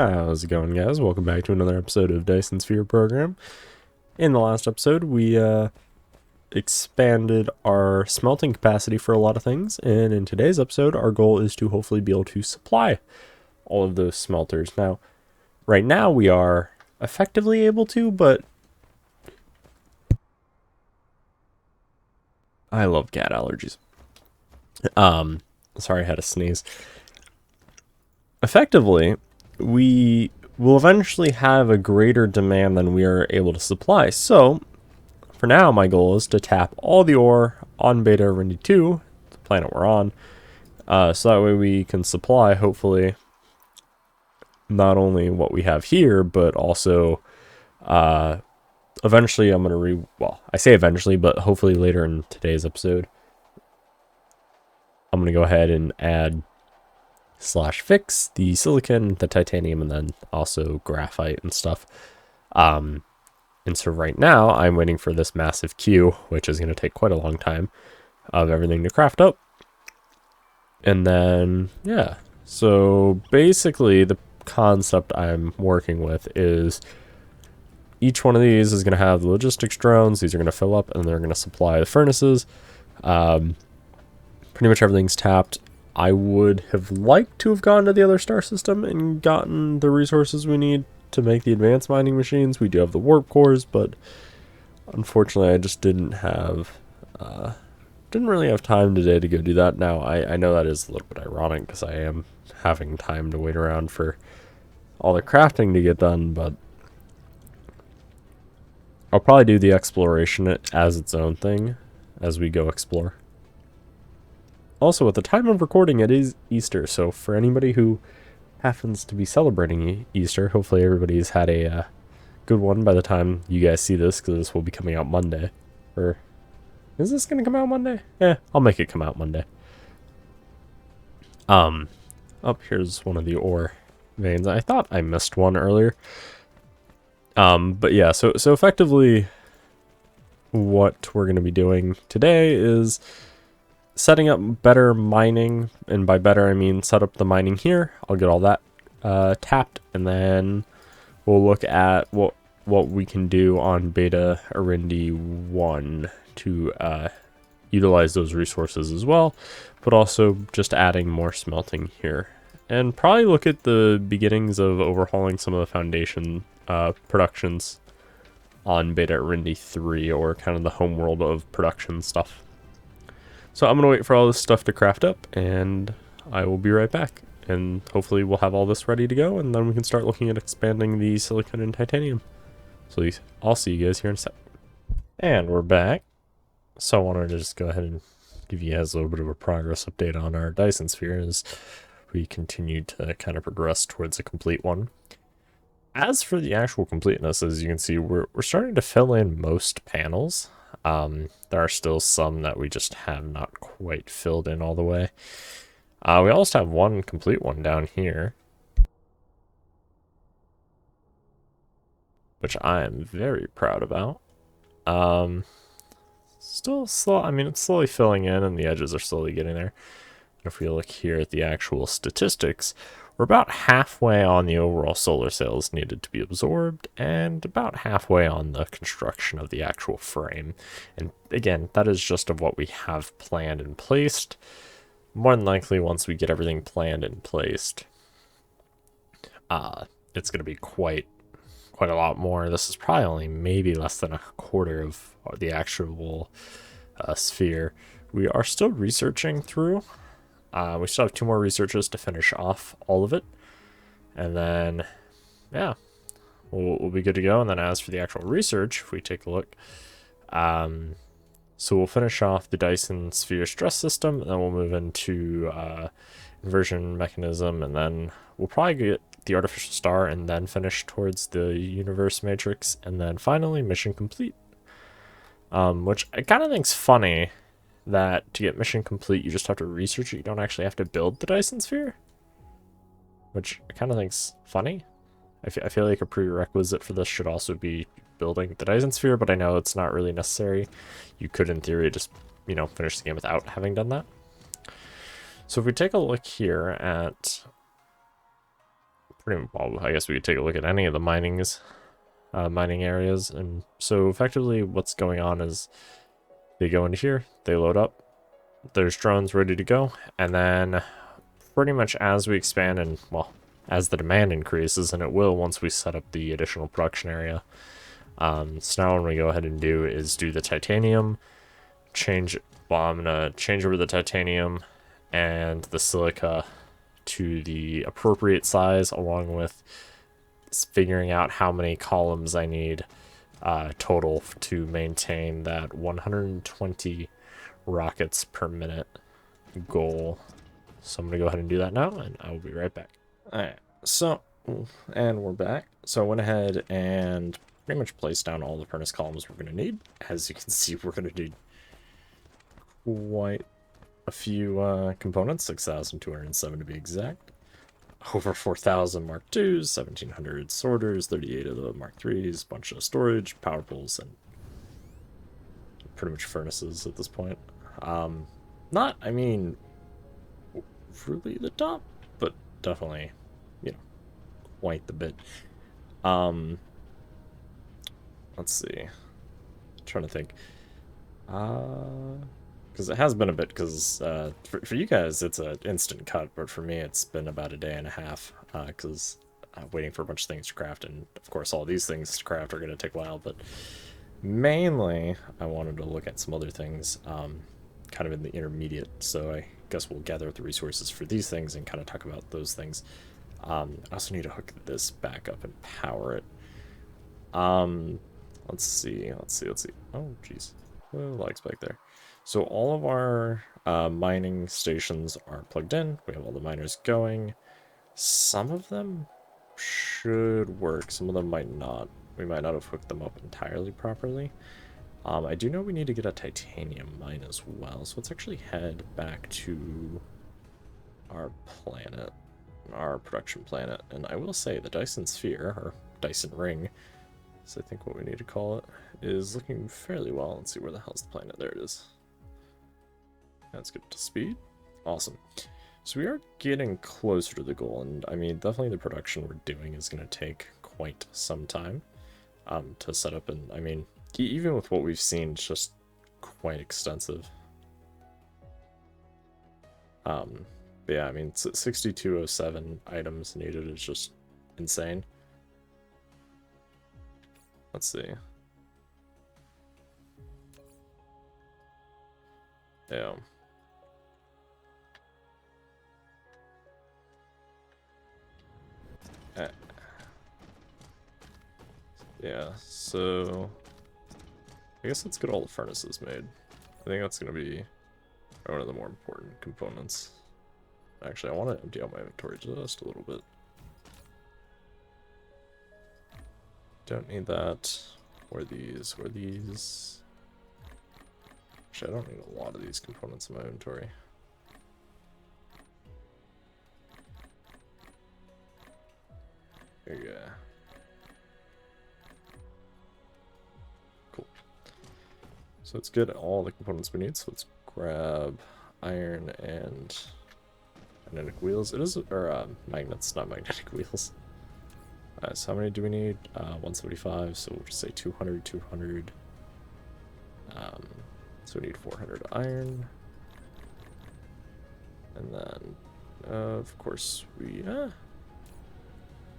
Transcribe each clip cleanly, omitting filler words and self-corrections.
How's it going, guys? Welcome back to another episode of Dyson Sphere Program. In the last episode, we expanded our smelting capacity for a lot of things, and in today's episode, our goal is to hopefully be able to supply all of those smelters. Now, right now, we are effectively able to, but I love cat allergies. Sorry, I had a sneeze. Effectively, we will eventually have a greater demand than we are able to supply. So, for now, my goal is to tap all the ore on Beta Arundi 2, the planet we're on, so that way we can supply, hopefully, not only what we have here, but also, eventually I'm going to well, I say eventually, but hopefully later in today's episode, I'm going to go ahead and add /fix the silicon, the titanium, and then also graphite and stuff. And so right now I'm waiting for this massive queue, which is going to take quite a long time, of everything to craft up. And then, yeah, so basically the concept I'm working with is each one of these is going to have the logistics drones. These are going to fill up and they're going to supply the furnaces. Pretty much everything's tapped. I would have liked to have gone to the other star system and gotten the resources we need to make the advanced mining machines. We do have the warp cores, but unfortunately I just didn't really have time today to go do that. Now, I know that is a little bit ironic because I am having time to wait around for all the crafting to get done, but I'll probably do the exploration as its own thing as we go explore. Also, at the time of recording, it is Easter, so for anybody who happens to be celebrating Easter, hopefully everybody's had a good one by the time you guys see this, because this will be coming out Monday. Or, is this going to come out Monday? Yeah, I'll make it come out Monday. Here's one of the ore veins. I thought I missed one earlier. But yeah, so effectively, what we're going to be doing today is setting up better mining, and by better I mean set up the mining here. I'll get all that tapped, and then we'll look at what we can do on Beta Arundi 1 to utilize those resources as well, but also just adding more smelting here, and probably look at the beginnings of overhauling some of the foundation productions on Beta Arundi 3, or kind of the homeworld of production stuff. So I'm going to wait for all this stuff to craft up, and I will be right back. And hopefully we'll have all this ready to go, and then we can start looking at expanding the silicon and titanium. So I'll see you guys here in a sec. And we're back. So I wanted to just go ahead and give you guys a little bit of a progress update on our Dyson Sphere as we continue to kind of progress towards a complete one. As for the actual completeness, as you can see, we're starting to fill in most panels. There are still some that we just have not quite filled in all the way. We also have one complete one down here, which I am very proud about. Still slow. I mean, it's slowly filling in, and the edges are slowly getting there. And if we look here at the actual statistics, we're about halfway on the overall solar cells needed to be absorbed, and about halfway on the construction of the actual frame. And again, that is just of what we have planned and placed. More than likely, once we get everything planned and placed, it's going to be quite a lot more. This is probably only maybe less than a quarter of the actual sphere. We are still researching through. We still have 2 more researches to finish off all of it. And then, yeah, we'll be good to go. And then as for the actual research, if we take a look, so we'll finish off the Dyson Sphere stress system, and then we'll move into inversion mechanism, and then we'll probably get the artificial star and then finish towards the universe matrix, and then finally mission complete. Which I kind of think's funny, that to get mission complete, you just have to research it. You don't actually have to build the Dyson Sphere, which I kind of think's funny. I feel like a prerequisite for this should also be building the Dyson Sphere, but I know it's not really necessary. You could, in theory, just, finish the game without having done that. So if we take a look here at well, I guess we could take a look at any of the mining areas. And so effectively what's going on is they go into here, they load up, there's drones ready to go, and then pretty much as we expand and, well, as the demand increases, and it will once we set up the additional production area. So now what we go ahead and do is do the titanium, I'm gonna change over the titanium and the silica to the appropriate size, along with figuring out how many columns I need total to maintain that 120 rockets per minute goal. So I'm gonna go ahead and do that now, and I will be right back. Alright, so, and we're back. So I went ahead and pretty much placed down all the furnace columns we're gonna need. As you can see, we're gonna need quite a few components, 6,207 to be exact. Over 4,000 Mark IIs, 1,700 sorters, 38 of the Mark IIIs, bunch of storage, power poles, and pretty much furnaces at this point. Not, I mean, really the top, but definitely, you know, quite the bit. Let's see. I'm trying to think. Because it has been a bit, because for you guys it's an instant cut, but for me it's been about a day and a half, because I'm waiting for a bunch of things to craft, and of course all these things to craft are going to take a while, but mainly I wanted to look at some other things, kind of in the intermediate, so I guess we'll gather up the resources for these things and kind of talk about those things. I also need to hook this back up and power it. Let's see. Oh, jeez. Lights back there. So all of our mining stations are plugged in. We have all the miners going. Some of them should work. Some of them might not. We might not have hooked them up entirely properly. I do know we need to get a titanium mine as well. So let's actually head back to our planet, our production planet. And I will say the Dyson Sphere, or Dyson Ring, so I think what we need to call it, is looking fairly well. Let's see, where the hell's the planet? There it is. Let's get to speed. Awesome. So we are getting closer to the goal, and I mean, definitely the production we're doing is going to take quite some time to set up, and I mean, even with what we've seen, it's just quite extensive. But yeah, I mean, 6207 items needed is just insane. Let's see. Yeah. Yeah, so I guess let's get all the furnaces made. I think that's going to be one of the more important components. Actually, I want to empty out my inventory just a little bit. Don't need that. Or these, or these. Actually, I don't need a lot of these components in my inventory. There you go. Cool. So let's get all the components we need. So let's grab iron and magnetic wheels. It is, or magnets, not magnetic wheels. So how many do we need? 175, so we'll just say 200, 200. So we need 400 iron. And then, of course, we're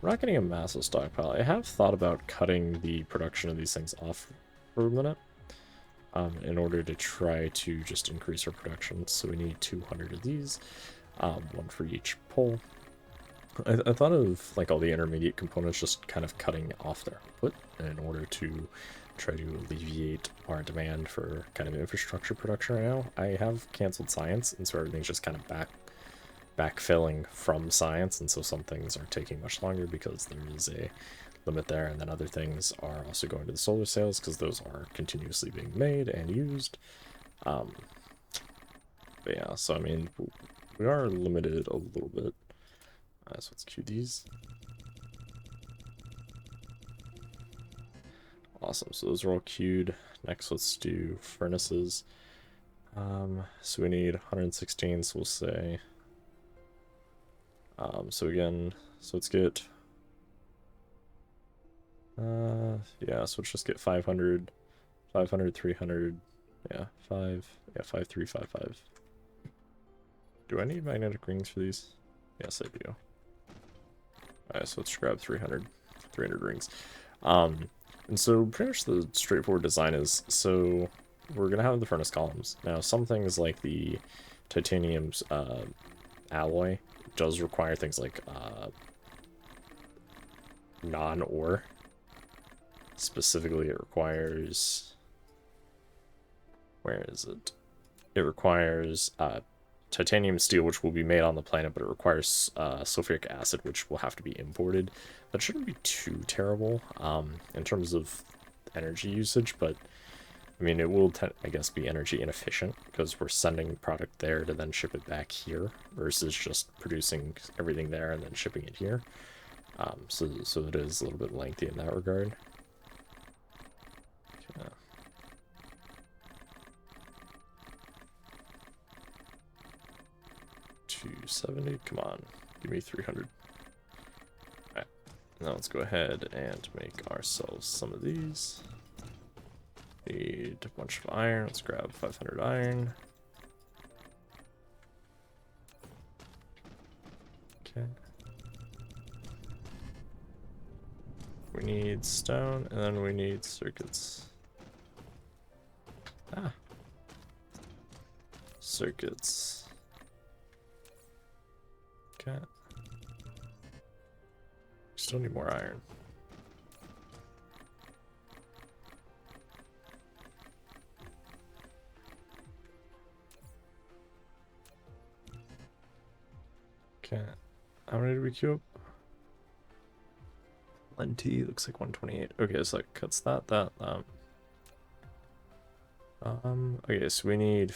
not getting a massive stockpile. I have thought about cutting the production of these things off for a minute, in order to try to just increase our production. So we need 200 of these, one for each pole. I thought of like all the intermediate components just kind of cutting off their output in order to try to alleviate our demand for kind of infrastructure production right now. I have canceled science, and so everything's just kind of backfilling from science, and so some things are taking much longer because there is a limit there, and then other things are also going to the solar sails because those are continuously being made and used. But yeah, so I mean, we are limited a little bit. So let's queue these. Awesome, so those are all queued. Next, let's do furnaces. So we need 116, so we'll say... so again, so let's get Yeah, so let's just get 500, 500, 300, yeah, 5, 3, 5, 5. Do I need magnetic rings for these? Yes, I do. Alright, so let's grab 300 rings. And so pretty much the straightforward design is, so we're gonna have the furnace columns. Now, some things like the titanium's alloy does require things like non-ore. Specifically, it requires... Where is it? It requires titanium steel, which will be made on the planet, but it requires sulfuric acid, which will have to be imported. That shouldn't be too terrible in terms of energy usage, but I mean, it will, I guess, be energy inefficient because we're sending product there to then ship it back here versus just producing everything there and then shipping it here. So it is a little bit lengthy in that regard. Okay. 270, come on, give me 300. Alright, now let's go ahead and make ourselves some of these. Need a bunch of iron, let's grab 500 iron. Okay. We need stone, and then we need circuits. Circuits. Okay. Still need more iron. Okay. How many did we queue up? Plenty, looks like 128. Okay, so that cuts that. Okay, so we need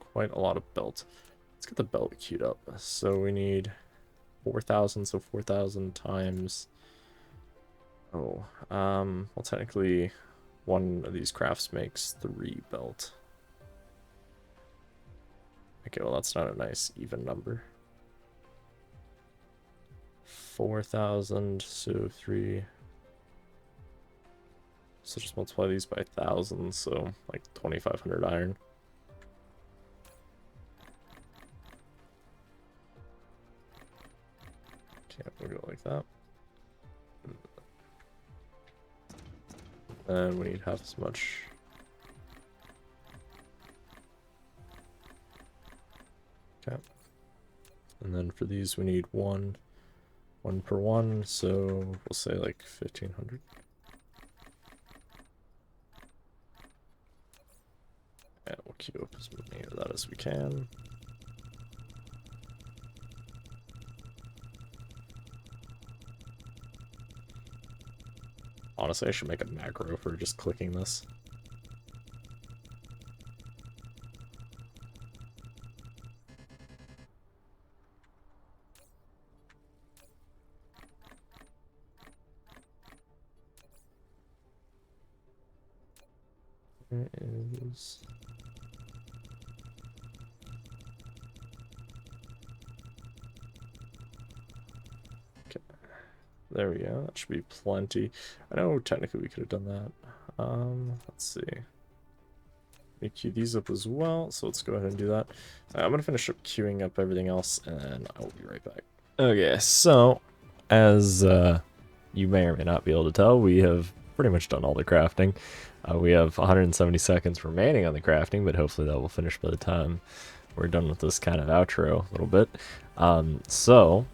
quite a lot of belt. Let's get the belt queued up. So we need 4,000, so 4,000 times... Oh, well, technically, one of these crafts makes 3 belt. Okay, well, that's not a nice even number. 4,000, so 3. So just multiply these by 1,000, so like 2,500 iron. Okay, we'll go like that. And we need half as much. Okay. And then for these we need one per one, so we'll say like 1,500. And we'll queue up as many of that as we can. Honestly, I should make a macro for just clicking this. Where is... Okay. There we go. That should be plenty. I know technically we could have done that. Let's see. Let me queue these up as well, so let's go ahead and do that. I'm gonna finish up queuing up everything else, and I will be right back. Okay, so as you may or may not be able to tell, we have pretty much done all the crafting. We have 170 seconds remaining on the crafting, but hopefully that will finish by the time we're done with this kind of outro a little bit. So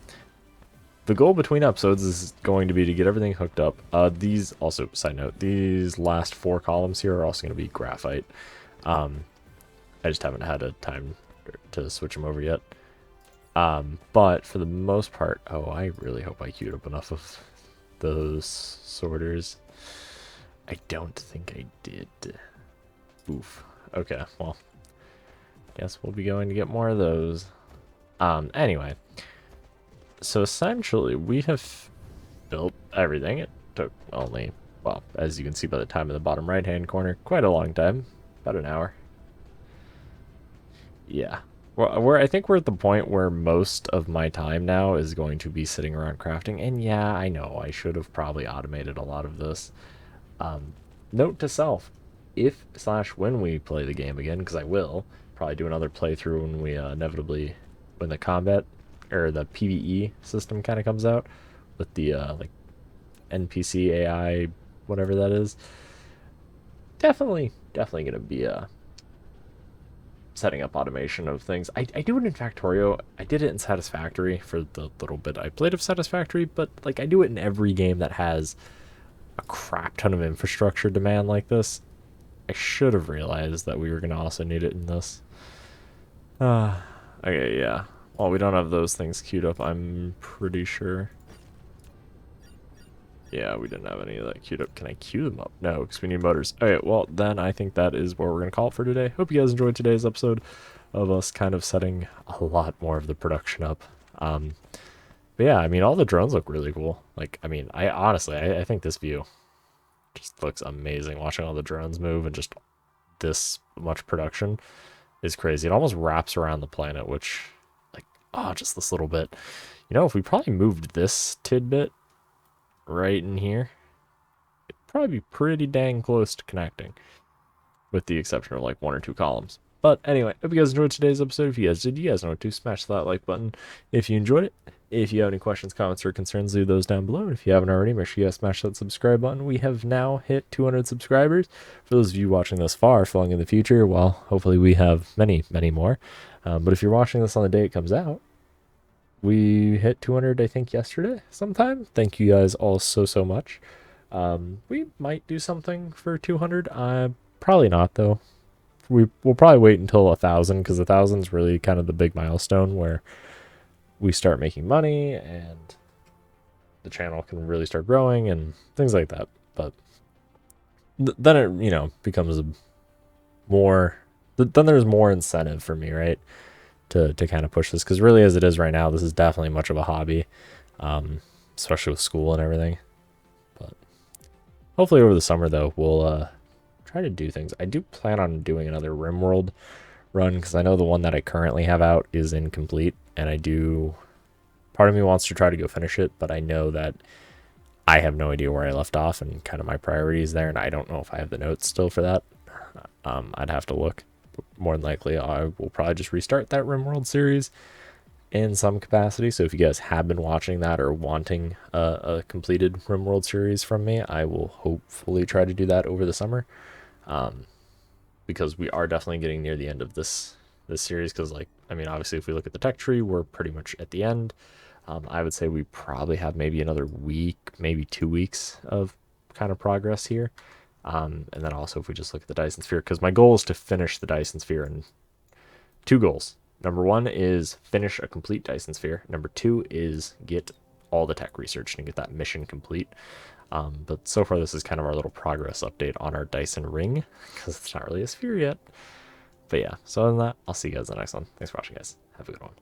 the goal between episodes is going to be to get everything hooked up. These also, side note, these last 4 columns here are also going to be graphite. I just haven't had a time to switch them over yet. But for the most part, oh, I really hope I queued up enough of those sorters. I don't think I did. Oof. Okay, well, guess we'll be going to get more of those. Anyway, so essentially we have built everything. It took only, well, as you can see by the time in the bottom right hand corner, quite a long time, about an hour. Yeah, I think we're at the point where most of my time now is going to be sitting around crafting. And yeah, I know I should have probably automated a lot of this. Note to self, if slash when we play the game again, because I will probably do another playthrough when we inevitably, when the combat or the PvE system kind of comes out with the like NPC AI, whatever that is. Definitely gonna be setting up automation of things. I do it in Factorio. I did it in Satisfactory for the little bit I played of Satisfactory, but like I do it in every game that has a crap ton of infrastructure demand like this. I should have realized that we were going to also need it in this. Okay, yeah. Well, we don't have those things queued up, I'm pretty sure. Yeah, we didn't have any of that queued up. Can I queue them up? No, because we need motors. Okay, well, then I think that is what we're going to call it for today. Hope you guys enjoyed today's episode of us kind of setting a lot more of the production up. But yeah, I mean, all the drones look really cool. Like, I mean, I honestly, I think this view just looks amazing. Watching all the drones move and just this much production is crazy. It almost wraps around the planet, which, like, oh, just this little bit. You know, if we probably moved this tidbit right in here, it'd probably be pretty dang close to connecting, with the exception of like 1 or 2 columns. But anyway, hope you guys enjoyed today's episode. If you guys did, you guys know what to smash that like button if you enjoyed it. If you have any questions, comments, or concerns, leave those down below. And if you haven't already, make sure you guys smash that subscribe button. We have now hit 200 subscribers. For those of you watching this far flung in the future, well, hopefully we have many, many more. But if you're watching this on the day it comes out, we hit 200, I think, yesterday sometime. Thank you guys all so much. We might do something for 200. Probably not, though. We'll probably wait until 1,000, because 1,000 is really kind of the big milestone where we start making money and the channel can really start growing and things like that. But then it, you know, becomes a more, then there's more incentive for me, right, to kind of push this, because really as it is right now, this is definitely much of a hobby, especially with school and everything. But hopefully over the summer, though, we'll try to do things. I do plan on doing another RimWorld run, because I know the one that I currently have out is incomplete, and part of me wants to try to go finish it, but I know that I have no idea where I left off and kind of my priorities there, and I don't know if I have the notes still for that. I'd have to look. More than likely, I will probably just restart that RimWorld series in some capacity. So if you guys have been watching that or wanting a completed RimWorld series from me, I will hopefully try to do that over the summer. Because we are definitely getting near the end of this series, because, like, I mean, obviously if we look at the tech tree, we're pretty much at the end. I would say we probably have maybe another week, maybe 2 weeks of kind of progress here. And then also if we just look at the Dyson Sphere, because my goal is to finish the Dyson Sphere, and 2 goals. Number 1 is finish a complete Dyson Sphere. Number 2 is get all the tech research and get that mission complete. But so far, this is kind of our little progress update on our Dyson ring, because it's not really a sphere yet. But yeah, so other than that, I'll see you guys in the next one. Thanks for watching, guys. Have a good one.